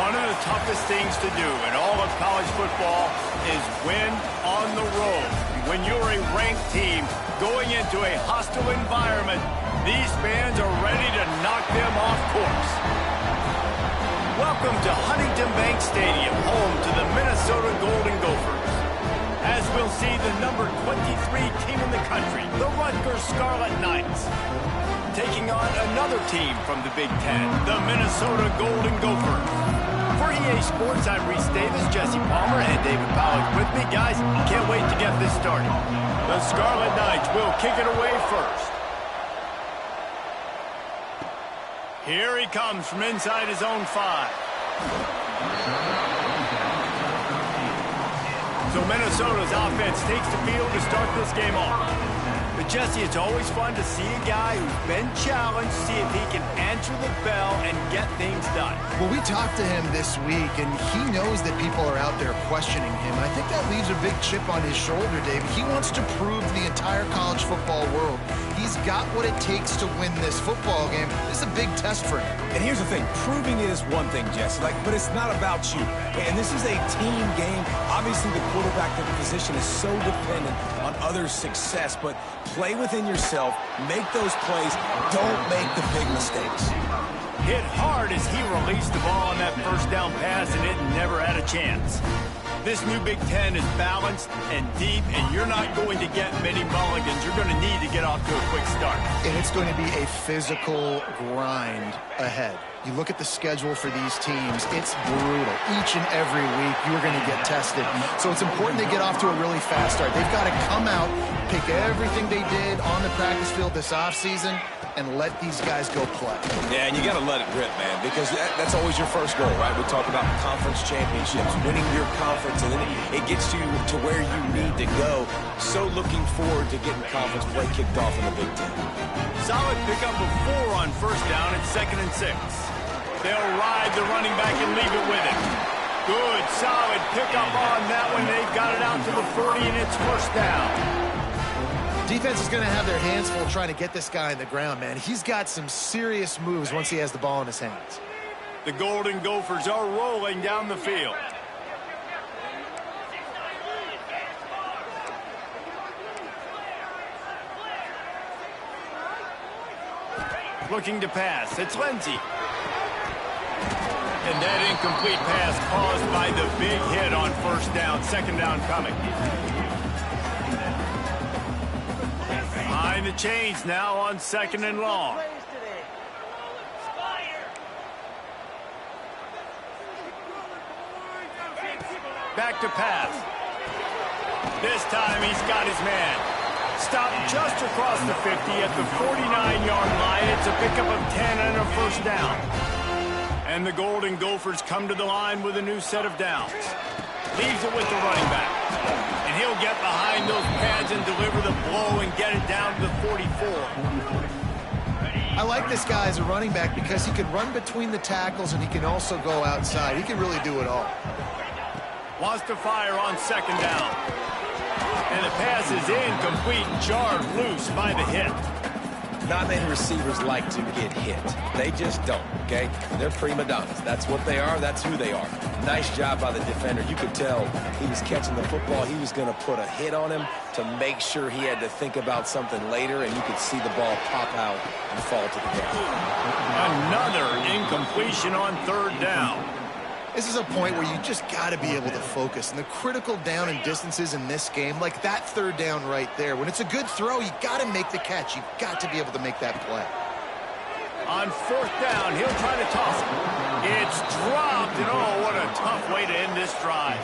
One of the toughest things to do in all of college football is win on the road. When you're a ranked team going into a hostile environment, these fans are ready to knock them off course. Welcome to Huntington Bank Stadium, home to the Minnesota Golden Gophers. As we'll see the number 23 team in the country, the Rutgers Scarlet Knights, taking on another team from the Big Ten, the Minnesota Golden Gophers. For EA Sports, I'm Reese Davis, Jesse Palmer, and David Pollack with me. Guys, can't wait to get this started. The Scarlet Knights will kick it away first. Here he comes from inside his own 5. So Minnesota's offense takes the field to start this game off. But Jesse, it's always fun to see a guy who's been challenged, see if he can answer the bell and get things done. Well, we talked to him this week, and he knows that people are out there questioning him. I think that leaves a big chip on his shoulder, David. He wants to prove to the entire college football world he's got what it takes to win this football game. This is a big test for him. And here's the thing. Proving it is one thing, Jesse, but it's not about you. And this is a team game. Obviously, the quarterback position is so dependent on others' success, but play within yourself, make those plays, don't make the big mistakes. Hit hard as he released the ball on that first down pass, and it never had a chance. This new Big Ten is balanced and deep, and you're not going to get many mulligans. You're going to need to get off to a quick start. And it's going to be a physical grind ahead. You look at the schedule for these teams, it's brutal. Each and every week, you're going to get tested. So it's important they get off to a really fast start. They've got to come out, pick everything they did on the practice field this offseason, and let these guys go play. Yeah, and you got to let it rip, man, because that's always your first goal, right? We talk about conference championships, winning your conference, and then it gets you to where you need to go. So looking forward to getting conference play kicked off in the Big Ten. Solid pickup of 4 on first down and 2nd and 6. They'll ride the running back and leave it with him. Good, solid pickup on that one. They've got it out to the 40, and it's first down. Defense is going to have their hands full trying to get this guy in the ground, man. He's got some serious moves once he has the ball in his hands. The Golden Gophers are rolling down the field. Looking to pass. It's Lindsey. And that incomplete pass caused by the big hit on first down. 2nd down coming. Behind the chains now on 2nd and long. Back to pass. This time he's got his man. Stopped just across the 50 at the 49-yard line. It's a pickup of 10 and a first down. And the Golden Gophers come to the line with a new set of downs. Leaves it with the running back. And he'll get behind those pads and deliver the blow and get it down to the 44. I like this guy as a running back because he can run between the tackles and he can also go outside. He can really do it all. Wants to fire on 2nd down. And the pass is incomplete, jarred loose by the hit. Not many receivers like to get hit. They just don't, okay? They're prima donnas. That's what they are. That's who they are. Nice job by the defender. You could tell he was catching the football. He was going to put a hit on him to make sure he had to think about something later, and you could see the ball pop out and fall to the ground. Another incompletion on 3rd down. This is a point where you just got to be able to focus. And the critical down and distances in this game, like that 3rd down right there, when it's a good throw, you got to make the catch. You've got to be able to make that play. On 4th down, he'll try to toss it. It's dropped, and oh, what a tough way to end this drive.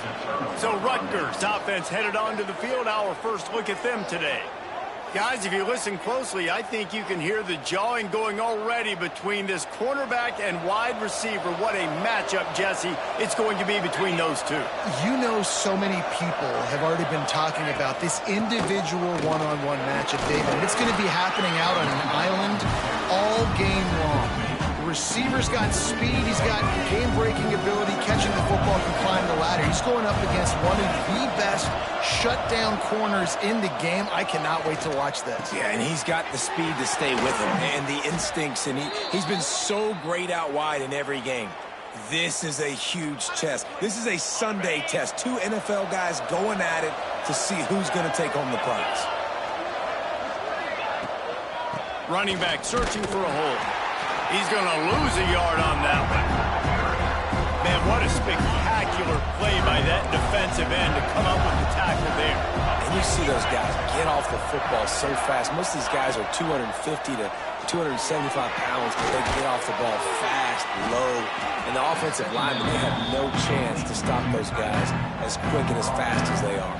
So Rutgers offense headed onto the field. Our first look at them today. Guys, if you listen closely, I think you can hear the jawing going already between this cornerback and wide receiver. What a matchup, Jesse, it's going to be between those two. You know, so many people have already been talking about this individual one-on-one matchup, David. And it's going to be happening out on an island all game long. The receiver's got speed. He's got game-breaking ability, catching the football, can climb the ladder. He's going up against one of the best shutdown corners in the game. I cannot wait to watch this. Yeah, and he's got the speed to stay with him and the instincts, and he's been so great out wide in every game. This is a huge test. This is a Sunday test. Two NFL guys going at it to see who's going to take home the prize. Running back searching for a hole. He's going to lose a yard on that one. Man, what a spectacular play by that defensive end to come up with the tackle there. And you see those guys get off the football so fast. Most of these guys are 250 to 275 pounds, but they get off the ball fast, low. And the offensive linemen, they have no chance to stop those guys as quick and as fast as they are.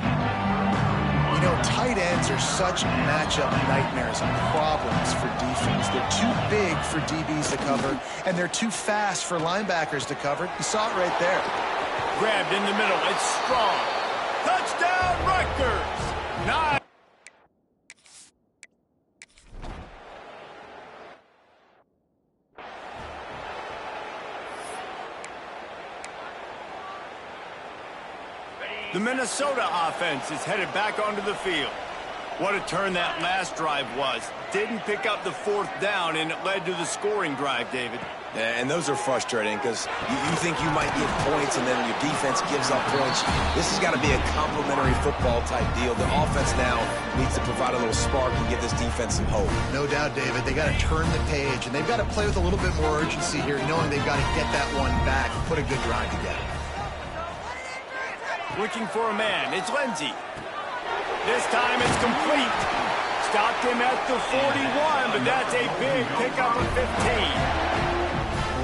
You know, tight ends are such matchup nightmares and problems for defense. They're too big for DBs to cover, and they're too fast for linebackers to cover. You saw it right there. Grabbed in the middle. It's strong. Touchdown, Rutgers! Nice. The Minnesota offense is headed back onto the field. What a turn that last drive was. Didn't pick up the fourth down, and it led to the scoring drive, David. Yeah, and those are frustrating because you think you might get points, and then your defense gives up points. This has got to be a complementary football type deal. The offense now needs to provide a little spark and give this defense some hope. No doubt, David. They got to turn the page, and they've got to play with a little bit more urgency here, knowing they've got to get that one back and put a good drive together. Looking for a man. It's Lindsey. This time it's complete. Stopped him at the 41, but that's a big pickup of 15.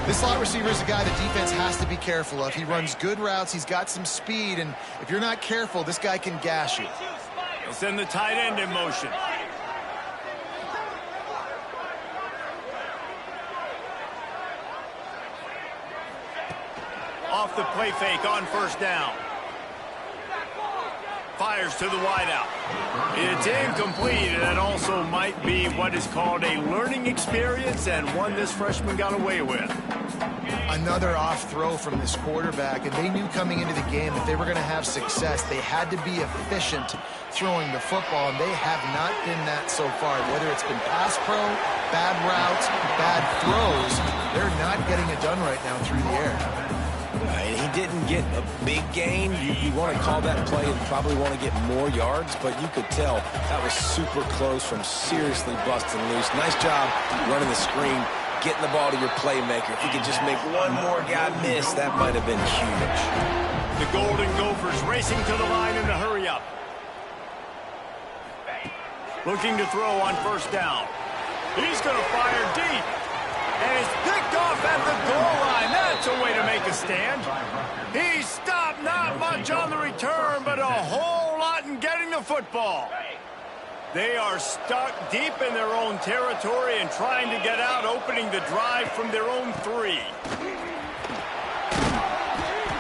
This slot receiver is a guy the defense has to be careful of. He runs good routes. He's got some speed, and if you're not careful, this guy can gash you. He'll send the tight end in motion. Off the play fake on first down. Fires to the wideout. It's incomplete, and that also might be what is called a learning experience, and one this freshman got away with. Another off throw from this quarterback, and they knew coming into the game that they were going to have success. They had to be efficient throwing the football, and they have not been that so far. Whether it's been pass pro, bad routes, bad throws, they're not getting it done right now through the air. He didn't get a big gain. You want to call that play and probably want to get more yards, but you could tell that was super close from seriously busting loose. Nice job running the screen, getting the ball to your playmaker. If you could just make one more guy miss, that might have been huge. The Golden Gophers racing to the line in a hurry up. Looking to throw on first down. He's going to fire deep. And it's picked off at the goal line. That's a way to make a stand. He stopped, not much on the return, but a whole lot in getting the football. They are stuck deep in their own territory and trying to get out, opening the drive from their own 3.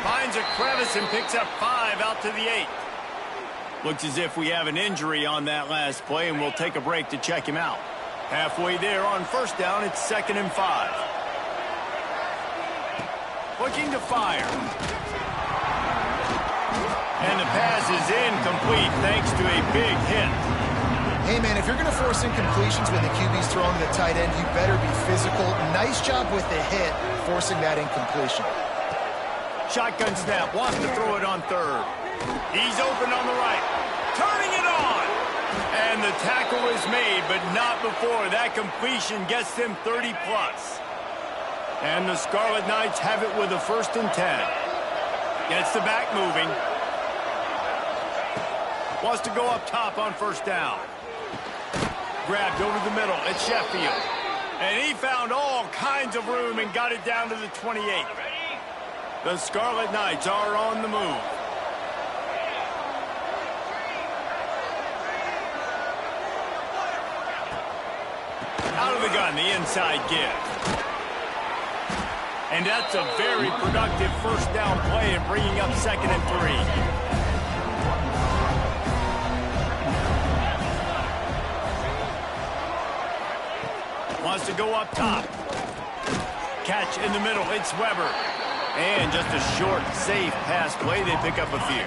Finds a crevice and picks up 5 out to the 8. Looks as if we have an injury on that last play, and we'll take a break to check him out. Halfway there on first down, it's 2nd and 5. Looking to fire. And the pass is incomplete thanks to a big hit. Hey, man, if you're going to force incompletions when the QB's throwing the tight end, you better be physical. Nice job with the hit, forcing that incompletion. Shotgun snap, wants to throw it on third. He's open on the right. Turning it on. And the tackle is made, but not before that completion gets them 30-plus. And the Scarlet Knights have it with a 1st and 10. Gets the back moving. Wants to go up top on first down. Grabbed over the middle. It's Sheffield. And he found all kinds of room and got it down to the 28. The Scarlet Knights are on the move. Out of the gun, the inside give. And that's a very productive first down play and bringing up 2nd and 3. Wants to go up top. Catch in the middle, it's Weber. And just a short, safe pass play, they pick up a few.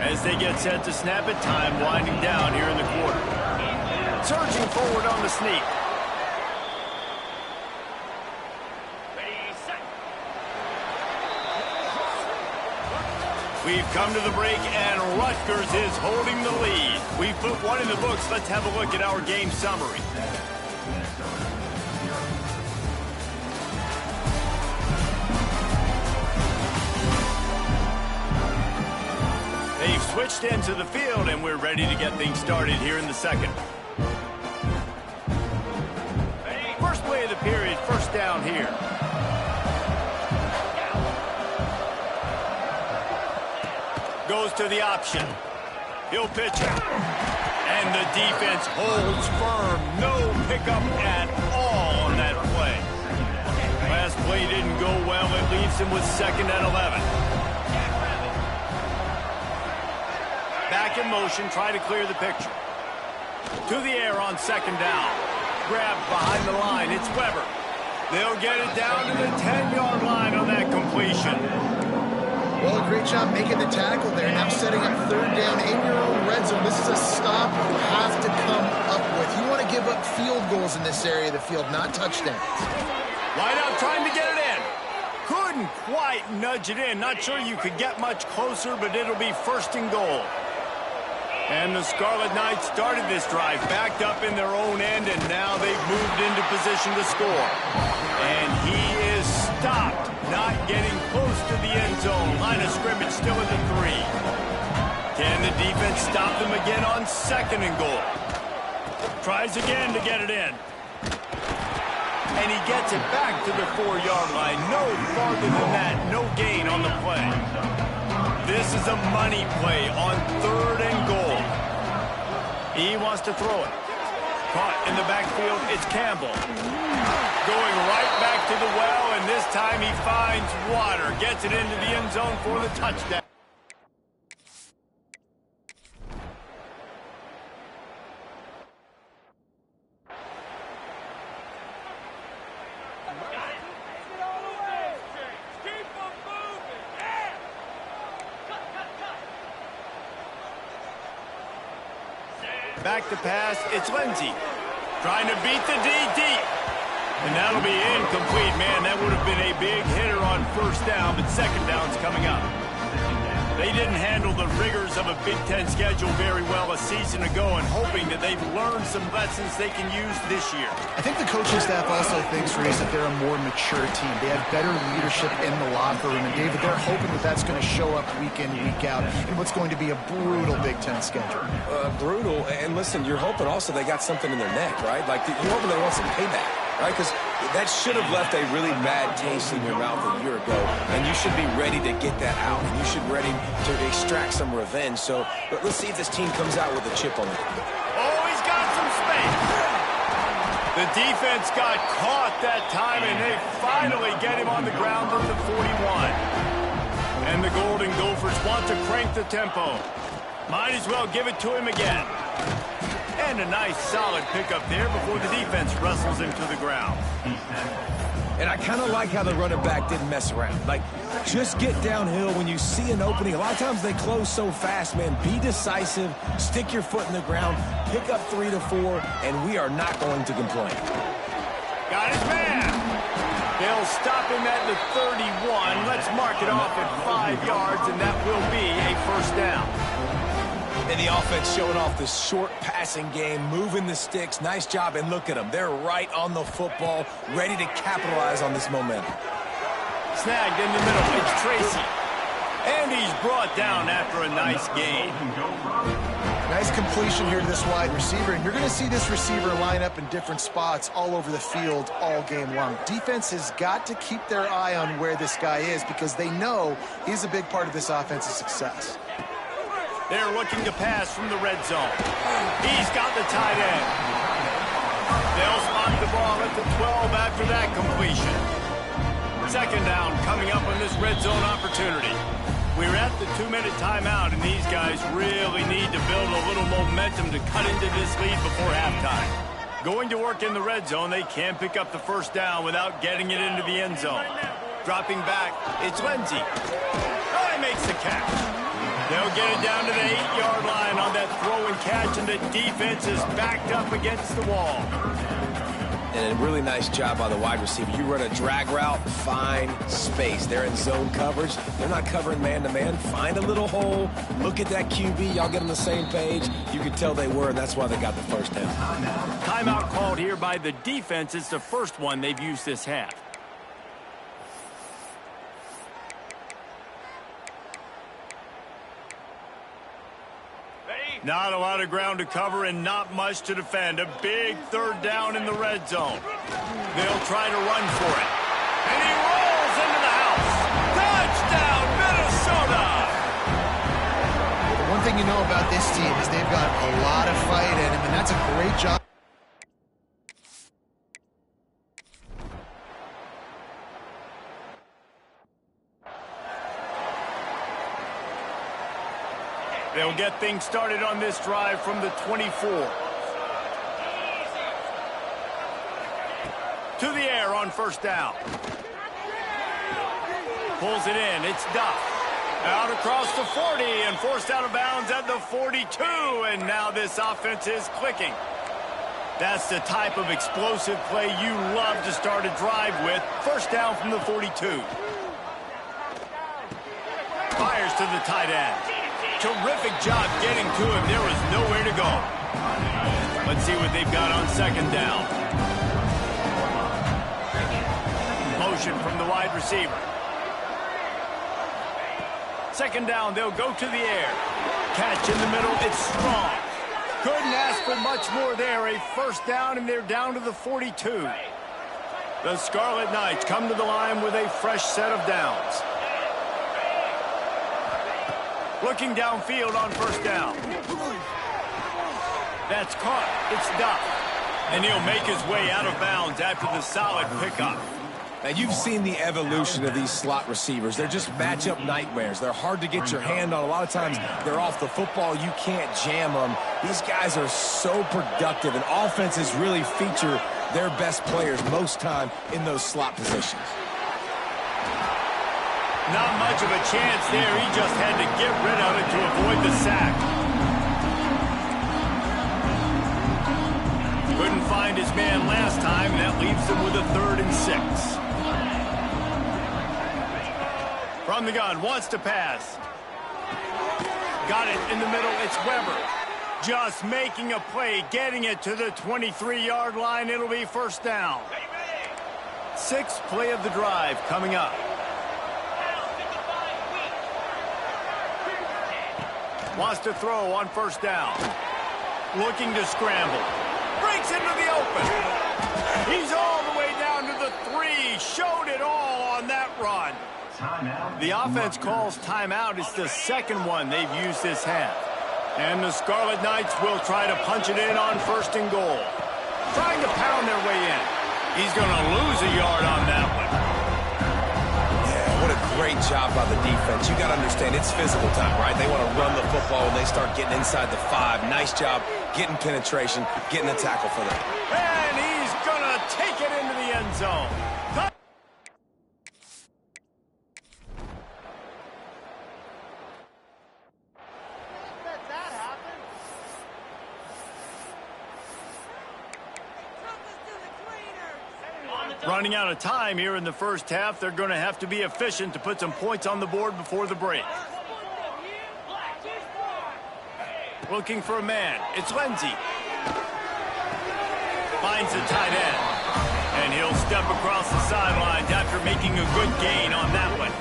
As they get set to snap it, time winding down here in the quarter. Surging forward on the sneak. We've come to the break, and Rutgers is holding the lead. We've put one in the books. Let's have a look at our game summary. They've switched into the field, and we're ready to get things started here in the second. First play of the period, first down here. Goes to the option. He'll pitch it. And the defense holds firm. No pickup at all on that play. Last play didn't go well. It leaves him with 2nd and 11. Back in motion, try to clear the picture. To the air on 2nd down. Grabbed behind the line. It's Weber. They'll get it down to the 10-yard line on that completion. Well, great job making the tackle there. Now setting up 3rd down in your own red zone. This is a stop you have to come up with. You want to give up field goals in this area of the field, not touchdowns. Wide out trying to get it in. Couldn't quite nudge it in. Not sure you could get much closer, but it'll be 1st and goal. And the Scarlet Knights started this drive, backed up in their own end, and now they've moved into position to score. And he is stopped, not getting close to the end zone. Line of scrimmage still at the 3. Can the defense stop them again on 2nd and goal? Tries again to get it in. And he gets it back to the 4-yard line. No farther than that, no gain on the play. This is a money play on 3rd and goal. He wants to throw it. Caught in the backfield, it's Campbell. Going right back to the well, and this time he finds water. Gets it into the end zone for the touchdown. Back to pass, it's Lindsey. Trying to beat the D deep. And that'll be incomplete, man. That would have been a big hitter on 1st down, but 2nd down's coming up. They didn't handle the rigors of a Big Ten schedule very well a season ago, and hoping that they've learned some lessons they can use this year. I think the coaching staff also thinks, Reese, that they're a more mature team. They have better leadership in the locker room. And, David, they're hoping that that's going to show up week in, week out in what's going to be a brutal Big Ten schedule. Brutal. And, listen, you're hoping also they got something in their neck, right? Like, you're hoping they want some payback, right? Because that should have left a really bad taste in your mouth a year ago. And you should be ready to get that out. And you should be ready to extract some revenge. So let's see if this team comes out with a chip on it. Oh, he's got some space. The defense got caught that time, and they finally get him on the ground at the 41. And the Golden Gophers want to crank the tempo. Might as well give it to him again. And a nice, solid pickup there before the defense wrestles him to the ground. And I kind of like how the running back didn't mess around. Like, just get downhill when you see an opening. A lot of times they close so fast, man. Be decisive, stick your foot in the ground, pick up 3 to 4, and we are not going to complain. Got his man. They'll stop him at the 31. Let's mark it off at 5 yards, and that will be a 1st down. And the offense showing off the short passing game, moving the sticks. Nice job, and look at them. They're right on the football, ready to capitalize on this momentum. Snagged in the middle. It's Tracy. And he's brought down after a nice gain. Nice completion here to this wide receiver, and you're going to see this receiver line up in different spots all over the field all game long. Defense has got to keep their eye on where this guy is because they know he's a big part of this offense's success. They're looking to pass from the red zone. He's got the tight end. They'll spot the ball at the 12 after that completion. 2nd down coming up on this red zone opportunity. We're at the 2-minute timeout, and these guys really need to build a little momentum to cut into this lead before halftime. Going to work in the red zone, they can't pick up the 1st down without getting it into the end zone. Dropping back, it's Lindsey. Oh, he makes the catch. They'll get it down to the 8-yard line on that throw and catch, and the defense is backed up against the wall. And a really nice job by the wide receiver. You run a drag route, find space. They're in zone coverage. They're not covering man-to-man. Find a little hole. Look at that QB. Y'all get on the same page. You could tell they were, and that's why they got the first down. Timeout called here by the defense. It's the first one they've used this half. Not a lot of ground to cover and not much to defend. A big third down in the red zone. They'll try to run for it. And he rolls into the house. Touchdown, Minnesota! The one thing you know about this team is they've got a lot of fight in them, and that's a great job. They'll get things started on this drive from the 24. To the air on first down. Pulls it in. It's Duff. Out across the 40 and forced out of bounds at the 42. And now this offense is clicking. That's the type of explosive play you love to start a drive with. First down from the 42. Fires to the tight end. Terrific job getting to him. There was nowhere to go. Let's see what they've got on second down. Motion from the wide receiver. Second down, they'll go to the air. Catch in the middle, it's strong. Couldn't ask for much more there. A first down, and they're down to the 42. The Scarlet Knights come to the line with a fresh set of downs. Looking downfield on first down. That's caught. It's Duff. And he'll make his way out of bounds after the solid pickup. Now, you've seen the evolution of these slot receivers. They're just matchup nightmares. They're hard to get your hand on. A lot of times, they're off the football. You can't jam them. These guys are so productive, and offenses really feature their best players most time in those slot positions. Not much of a chance there. He just had to get rid of it to avoid the sack. Couldn't find his man last time. That leaves him with a 3rd and 6. From the gun, wants to pass. Got it in the middle. It's Weber. Just making a play, getting it to the 23-yard line. It'll be first down. 6th play of the drive coming up. Wants to throw on first down. Looking to scramble. Breaks into the open. He's all the way down to the 3. Showed it all on that run. The offense calls timeout. It's the second one they've used this half. And the Scarlet Knights will try to punch it in on 1st and goal. Trying to pound their way in. He's going to lose a yard on that one. What a great job by the defense. You got to understand, it's physical time, right? They want to run the football when they start getting inside the 5. Nice job getting penetration, getting the tackle for them. And he's going to take it into the end zone. Running out of time here in the first half. They're going to have to be efficient to put some points on the board before the break. Looking for a man. It's Lindsey. Finds the tight end. And he'll step across the sidelines after making a good gain on that one.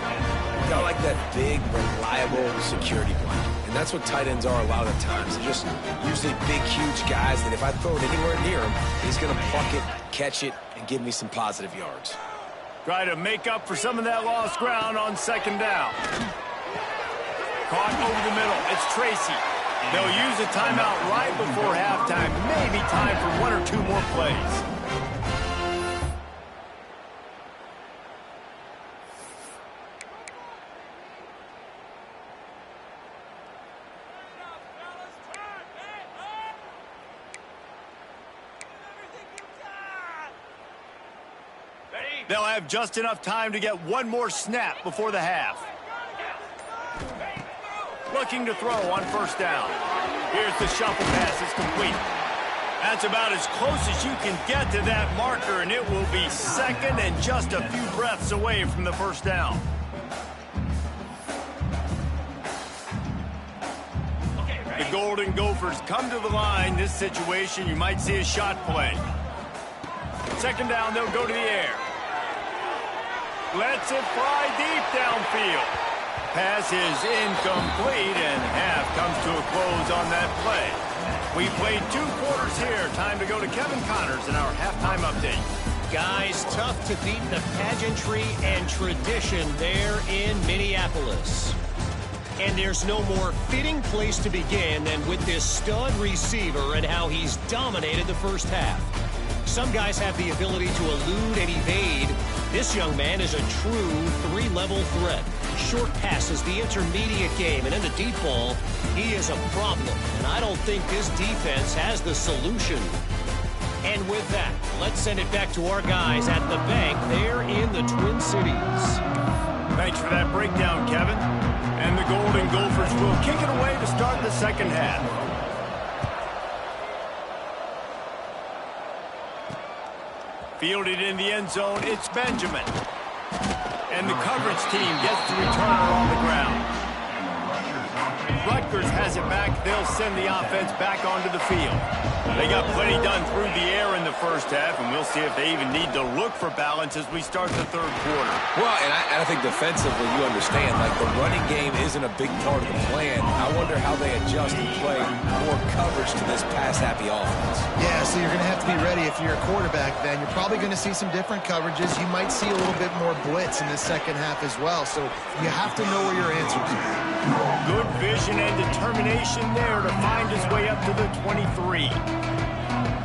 I like that big, reliable security blanket. And that's what tight ends are a lot of the times. They're just usually big, huge guys that if I throw it anywhere near him, he's going to pluck it, catch it, and give me some positive yards. Try to make up for some of that lost ground on second down. Caught over the middle. It's Tracy. They'll use a timeout right before halftime. Maybe time for 1 or 2 more plays. They'll have just enough time to get 1 more snap before the half. Looking to throw on first down. Here's the shuffle pass. It's complete. That's about as close as you can get to that marker, and it will be second and just a few breaths away from the first down. The Golden Gophers come to the line. This situation, you might see a shot play. Second down, they'll go to the air. Lets it fly deep downfield. Pass is incomplete, and half comes to a close on that play. We played 2 quarters here. Time to go to Kevin Connors in our halftime update. Guys, tough to beat the pageantry and tradition there in Minneapolis. And there's no more fitting place to begin than with this stud receiver and how he's dominated the first half. Some guys have the ability to elude and evade. This young man is a true 3-level threat. Short passes, the intermediate game, and in the deep ball, he is a problem. And I don't think this defense has the solution. And with that, let's send it back to our guys at the bank there in the Twin Cities. Thanks for that breakdown, Kevin. And the Golden Gophers will kick it away to start the second half. Fielded in the end zone, it's Benjamin. And the coverage team gets the returner on the ground. Rutgers has it back. They'll send the offense back onto the field. They got plenty done through the air in the first half, and we'll see if they even need to look for balance as we start the third quarter. Well, and I think defensively, you understand, like the running game isn't a big part of the plan. I wonder how they adjust and play more coverage to this pass-happy offense. Yeah, so you're going to have to be ready if you're a quarterback then. You're probably going to see some different coverages. You might see a little bit more blitz in the second half as well, so you have to know where your answers are. Good vision and determination there to find his way up to the 23.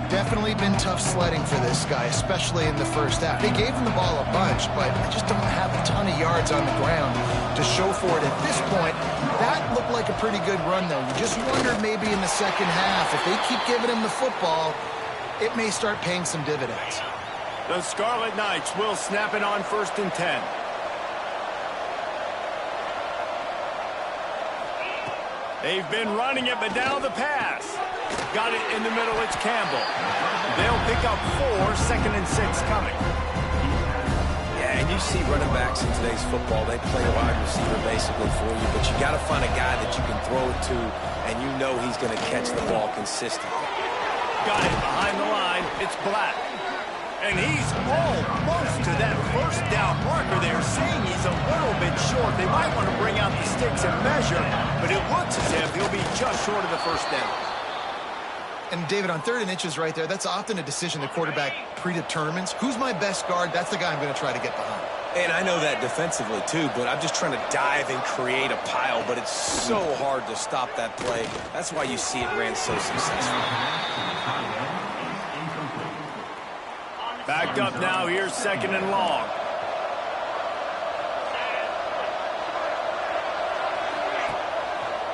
Definitely been tough sledding for this guy, especially in the first half. They gave him the ball a bunch, but they just don't have a ton of yards on the ground to show for it at this point. That looked like a pretty good run, though. You just wonder maybe in the second half, if they keep giving him the football, it may start paying some dividends. The Scarlet Knights will snap it on 1st and 10. They've been running it, but now the pass. Got it in the middle, it's Campbell. They'll pick up 4, 2nd and 6 coming. Yeah, and you see running backs in today's football, they play a wide receiver basically for you, but you got to find a guy that you can throw it to, and you know he's going to catch the ball consistently. Got it behind the line, it's Black. And he's almost to that first down marker there, seeing he's a little bit short. They might want to bring out the sticks and measure, but it looks as if he'll be just short of the first down. And, David, on 3rd and inches right there, that's often a decision the quarterback predetermines. Who's my best guard? That's the guy I'm going to try to get behind. And I know that defensively, too, but I'm just trying to dive and create a pile, but it's so hard to stop that play. That's why you see it ran so successful. Backed up now, here's 2nd and long.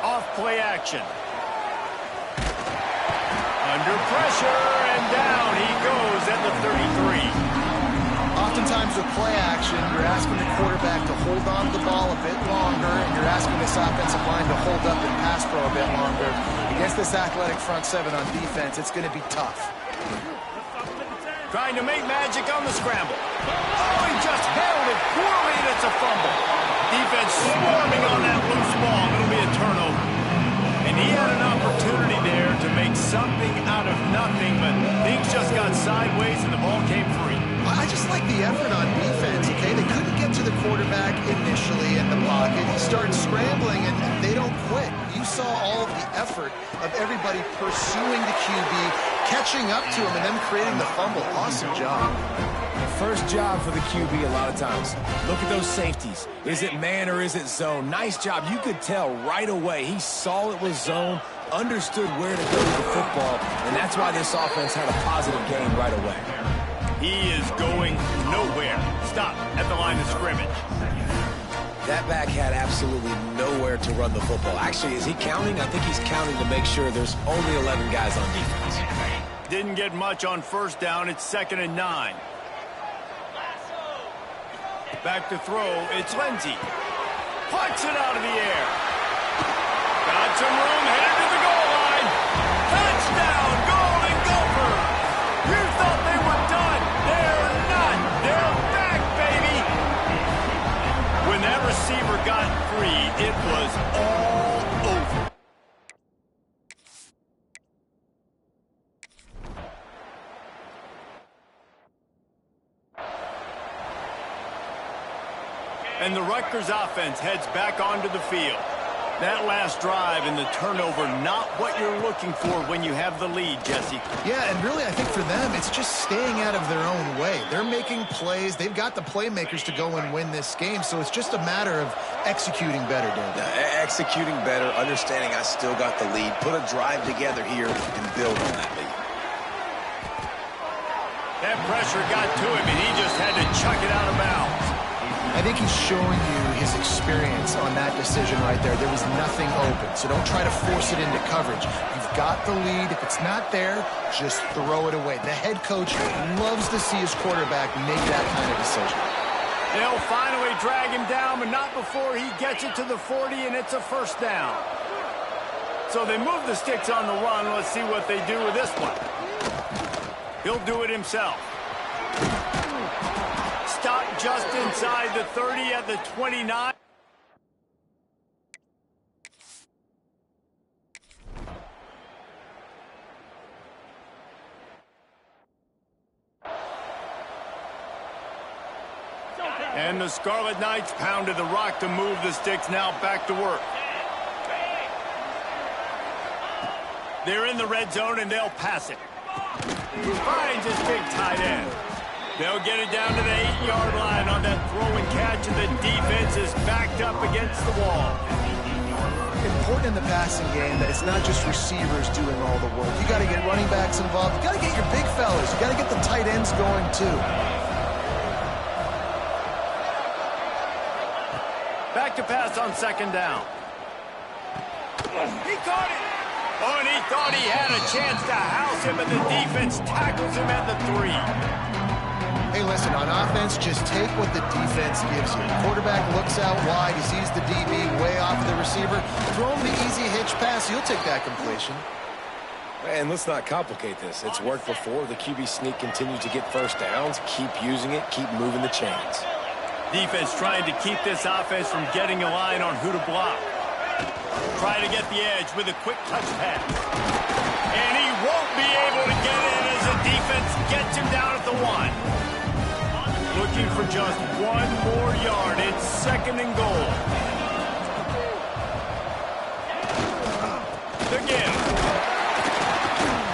Off play action. Under pressure, and down he goes at the 33. Oftentimes with play action, you're asking the quarterback to hold on to the ball a bit longer, and you're asking this offensive line to hold up and pass pro a bit longer. Against this athletic front 7 on defense, it's going to be tough. Trying to make magic on the scramble. Oh, he just handled it poorly, and it's a fumble. Defense swarming on that loose ball. It'll be a turnover. And he had an opportunity there to make something out of nothing, but things just got sideways and the ball came free. I just like the effort on defense, okay? They couldn't get to the quarterback initially in the pocket. He started scrambling, and they don't quit. You saw all of the effort of everybody pursuing the QB, catching up to him, and then creating the fumble. Awesome job. First job for the QB a lot of times. Look at those safeties. Is it man or is it zone? Nice job. You could tell right away. He saw it was zone, understood where to go with the football, and that's why this offense had a positive game right away. He is going nowhere. Stop at the line of scrimmage. That back had absolutely nowhere to run the football. Actually, is he counting? I think he's counting to make sure there's only 11 guys on defense. Didn't get much on 1st down. It's 2nd and 9. Back to throw. It's Lindsey. Puts it out of the air. Got some room. Headed to the goal line. Touchdown, Golden Gophers. And the Rutgers offense heads back onto the field. That last drive and the turnover, not what you're looking for when you have the lead, Jesse. Yeah, and really I think for them, it's just staying out of their own way. They're making plays. They've got the playmakers to go and win this game, so it's just a matter of executing better, David. Executing better, understanding I still got the lead. Put a drive together here and build on that lead. That pressure got to him, and he just had to chuck it out of bounds. I think he's showing you his experience on that decision right there. There was nothing open, so don't try to force it into coverage. You've got the lead. If it's not there, just throw it away. The head coach loves to see his quarterback make that kind of decision. They'll finally drag him down, but not before he gets it to the 40, and it's a first down. So they move the sticks on the run. Let's see what they do with this one. He'll do it himself. Stop just inside the 30 at the 29. And the Scarlet Knights pounded the rock to move the sticks now back to work. They're in the red zone and they'll pass it. Finds his big tight end. They'll get it down to the 8-yard line on that throw and catch, and the defense is backed up against the wall. Important in the passing game that it's not just receivers doing all the work. You got to get running backs involved. You got to get your big fellas. You got to get the tight ends going too. Back to pass on second down. He caught it. Oh, and he thought he had a chance to house him, and the defense tackles him at the 3. Hey, listen, on offense, just take what the defense gives you. The quarterback looks out wide. He sees the DB way off of the receiver. Throw him the easy hitch pass. He'll take that completion. And let's not complicate this. It's worked before. The QB sneak continues to get first downs. Keep using it. Keep moving the chains. Defense trying to keep this offense from getting a line on who to block. Try to get the edge with a quick touch pass. And he won't be able to get in as the defense gets him down at the 1. Looking for just one more yard. It's second and goal. Again.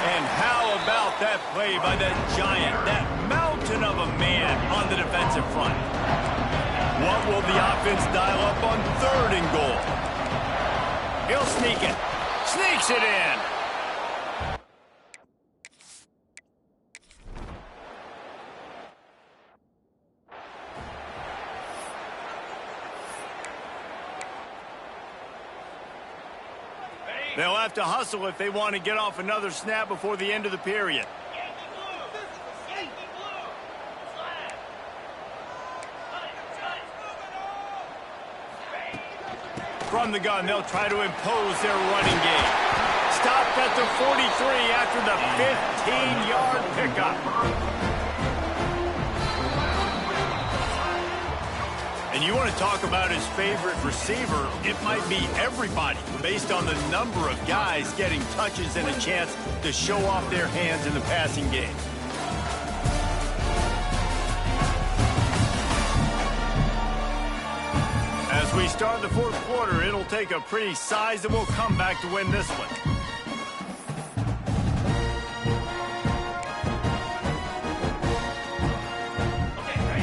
And how about that play by that giant, that mountain of a man on the defensive front? What will the offense dial up on third and goal? He'll sneak it. Sneaks it in. They'll have to hustle if they want to get off another snap before the end of the period. From the gun, they'll try to impose their running game. Stopped at the 43 after the 15-yard pickup. And you want to talk about his favorite receiver, it might be everybody, based on the number of guys getting touches and a chance to show off their hands in the passing game. As we start the fourth quarter, it'll take a pretty sizable comeback to win this one.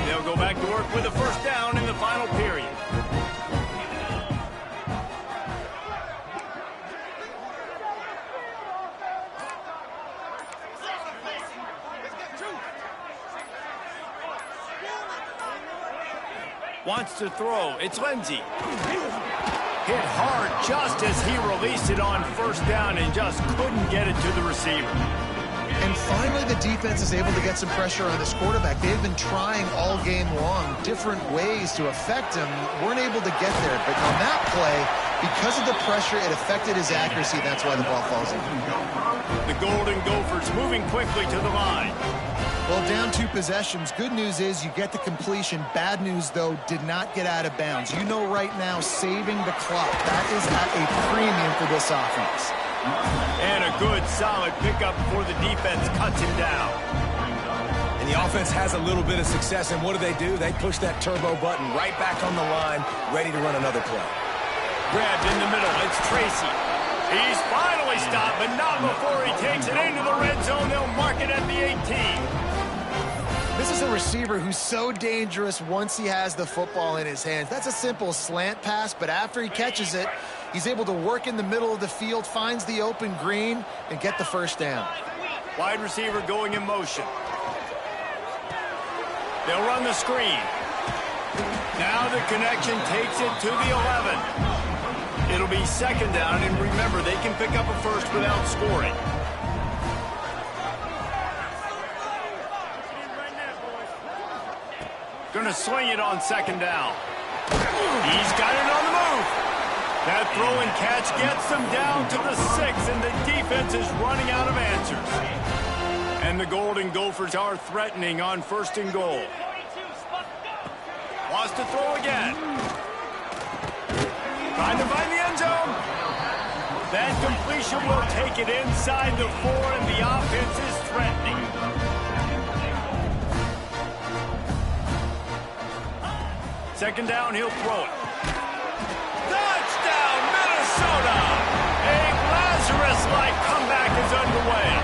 They'll go back to work with a first down in the final period. Wants to throw. It's Lindsey. Hit hard just as he released it on first down and just couldn't get it to the receiver. And finally, the defense is able to get some pressure on this quarterback. They've been trying all game long different ways to affect him. Weren't able to get there. But on that play, because of the pressure, it affected his accuracy. That's why the ball falls in. The Golden Gophers moving quickly to the line. Well, down 2 possessions. Good news is you get the completion. Bad news, though, did not get out of bounds. You know right now, saving the clock. That is at a premium for this offense. And a good, solid pickup before the defense cuts him down. And the offense has a little bit of success, and what do? They push that turbo button right back on the line, ready to run another play. Grabbed in the middle. It's Tracy. He's finally stopped, but not before he takes it into the red zone. They'll mark it at the 18. This is a receiver who's so dangerous once he has the football in his hands. That's a simple slant pass, but after he catches it, he's able to work in the middle of the field, finds the open green, and get the first down. Wide receiver going in motion. They'll run the screen. Now the connection takes it to the 11. It'll be second down, and remember, they can pick up a first without scoring. Going to sling it on second down. He's got it on the move. That throw and catch gets them down to the 6, and the defense is running out of answers. And the Golden Gophers are threatening on first and goal. Wants to throw again. Trying to find the end zone. That completion will take it inside the 4, and the offense is threatening. Second down, he'll throw it. Touchdown, Minnesota! A Lazarus-like comeback is underway.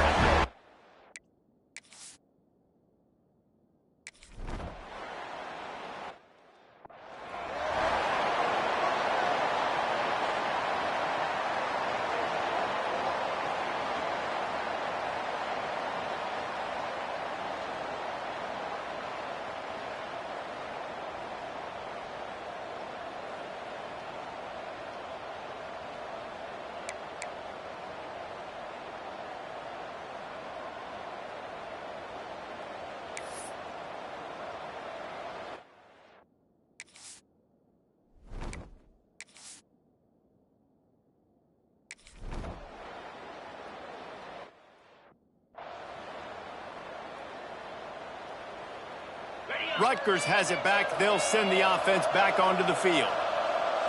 Rutgers has it back. They'll send the offense back onto the field.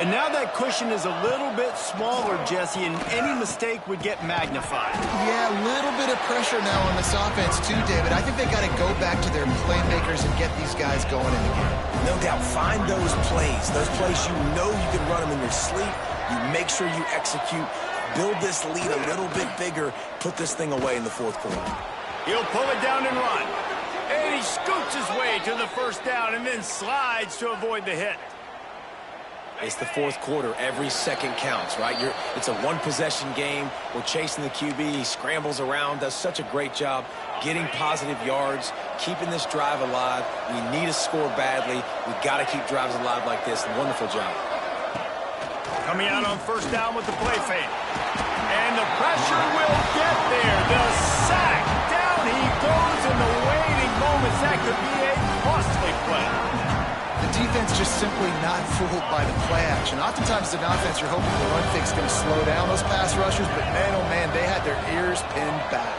And now that cushion is a little bit smaller, Jesse, and any mistake would get magnified. Yeah, a little bit of pressure now on this offense too, David. I think they got to go back to their playmakers and get these guys going in the game. No doubt. Find those plays you know you can run them in your sleep. You make sure you execute. Build this lead a little bit bigger. Put this thing away in the fourth quarter. He'll pull it down and run. And he scoots his way to the first down and then slides to avoid the hit. It's the fourth quarter. Every second counts, right? It's a one-possession game. We're chasing the QB. He scrambles around, does such a great job getting positive yards, keeping this drive alive. We need to score badly. We've got to keep drives alive like this. Wonderful job. Coming out on first down with the play fake. And the pressure will get there. The sack. Down he goes in the waiting moments. That could be a costly play. The defense just simply not fooled by the play action. Oftentimes as an offense, you're hoping the run fix is going to slow down those pass rushers, but man, oh man, they had their ears pinned back.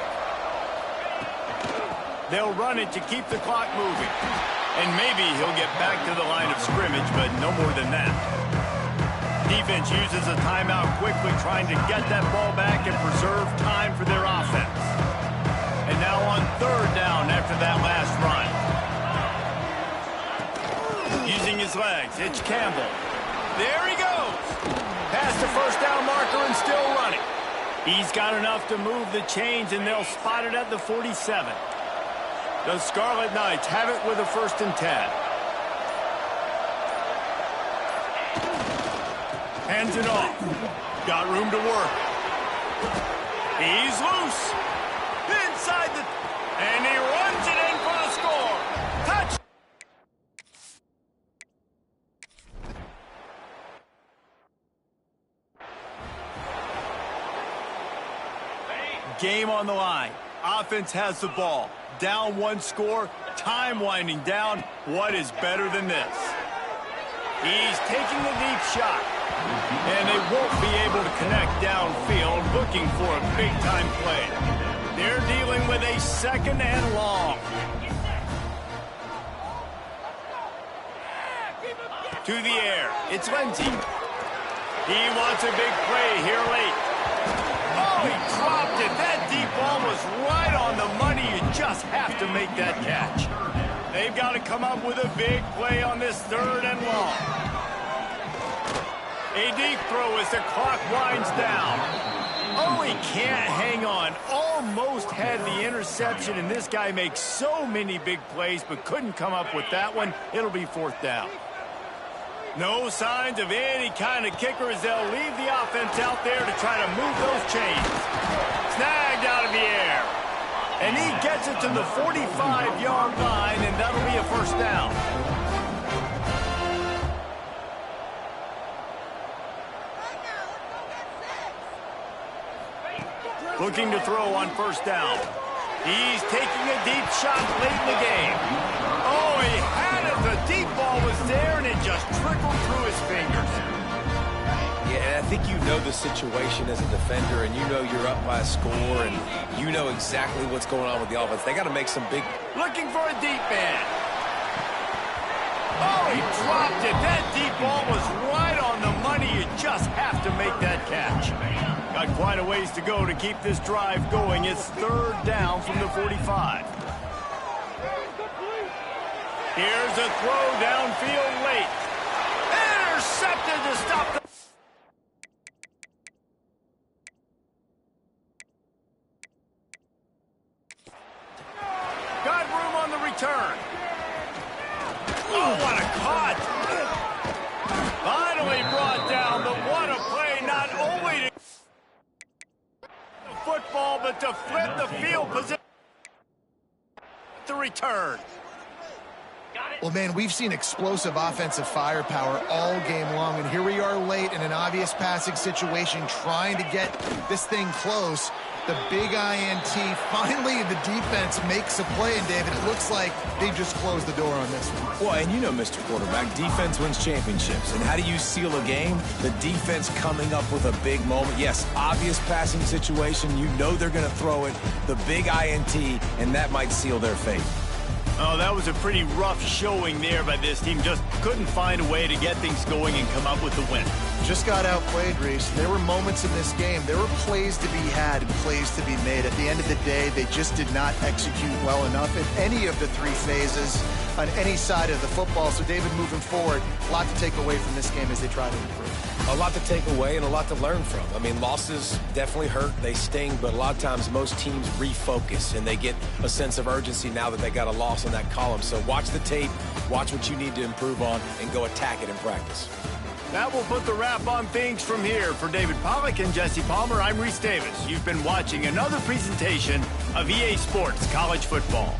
They'll run it to keep the clock moving. And maybe he'll get back to the line of scrimmage, but no more than that. Defense uses a timeout quickly, trying to get that ball back and preserve time for their offense. And now on third down after that last run. Using his legs, it's Campbell. There he goes. Past the first down marker and still running. He's got enough to move the chains, and they'll spot it at the 47. The Scarlet Knights have it with a 1st and 10. Hands it off. Got room to work. He's loose. Inside the... And he runs it in for the score. Touch! Game on the line. Offense has the ball. Down one score. Time winding down. What is better than this? He's taking the deep shot. And they won't be able to connect downfield, looking for a big-time play. They're dealing with a 2nd and long. To the air. It's Lindsey. He wants a big play here late. Oh, he dropped it. That deep ball was right on the money. You just just have to make that catch. They've got to come up with a big play on this 3rd and long. A deep throw as the clock winds down. Oh, he can't hang on. Almost had the interception, and this guy makes so many big plays, but couldn't come up with that one. It'll be 4th down. No signs of any kind of kicker as they'll leave the offense out there to try to move those chains. Snagged out of the air. And he gets it to the 45-yard line, and that'll be a 1st down. Looking to throw on 1st down. He's taking a deep shot late in the game. Oh, he had it. The deep ball was there, and it just trickled through his fingers. Yeah, I think you know the situation as a defender, and you know you're up by a score, and you know exactly what's going on with the offense. They got to make some big... Looking for a deep man. Oh, he dropped it. That deep ball was right on the money. You just have to make that catch. Got quite a ways to go to keep this drive going. It's 3rd down from the 45. Here's a throw downfield late. Intercepted to stop the... Got room on the return. Oh, what a cut. Finally brought down, but what a play, not only to the football, but to flip the field position. The return. Well, man, we've seen explosive offensive firepower all game long, and here we are late in an obvious passing situation trying to get this thing close. The big INT, finally the defense makes a play, and David, it looks like they just closed the door on this one. Well, and you know, Mr. Quarterback, defense wins championships. And how do you seal a game? The defense coming up with a big moment. Yes, obvious passing situation. You know they're going to throw it. The big INT, and that might seal their fate. Oh, that was a pretty rough showing there by this team. Just couldn't find a way to get things going and come up with the win. Just got outplayed, Reese. There were moments in this game. There were plays to be had and plays to be made. At the end of the day, they just did not execute well enough in any of the 3 phases on any side of the football. So, David, moving forward, a lot to take away from this game as they try to improve. A lot to take away and a lot to learn from. I mean, losses definitely hurt. They sting, but a lot of times most teams refocus and they get a sense of urgency now that they got a loss in that column. So watch the tape, watch what you need to improve on, and go attack it in practice. That will put the wrap on things from here. For David Pollack and Jesse Palmer, I'm Reese Davis. You've been watching another presentation of EA Sports College Football.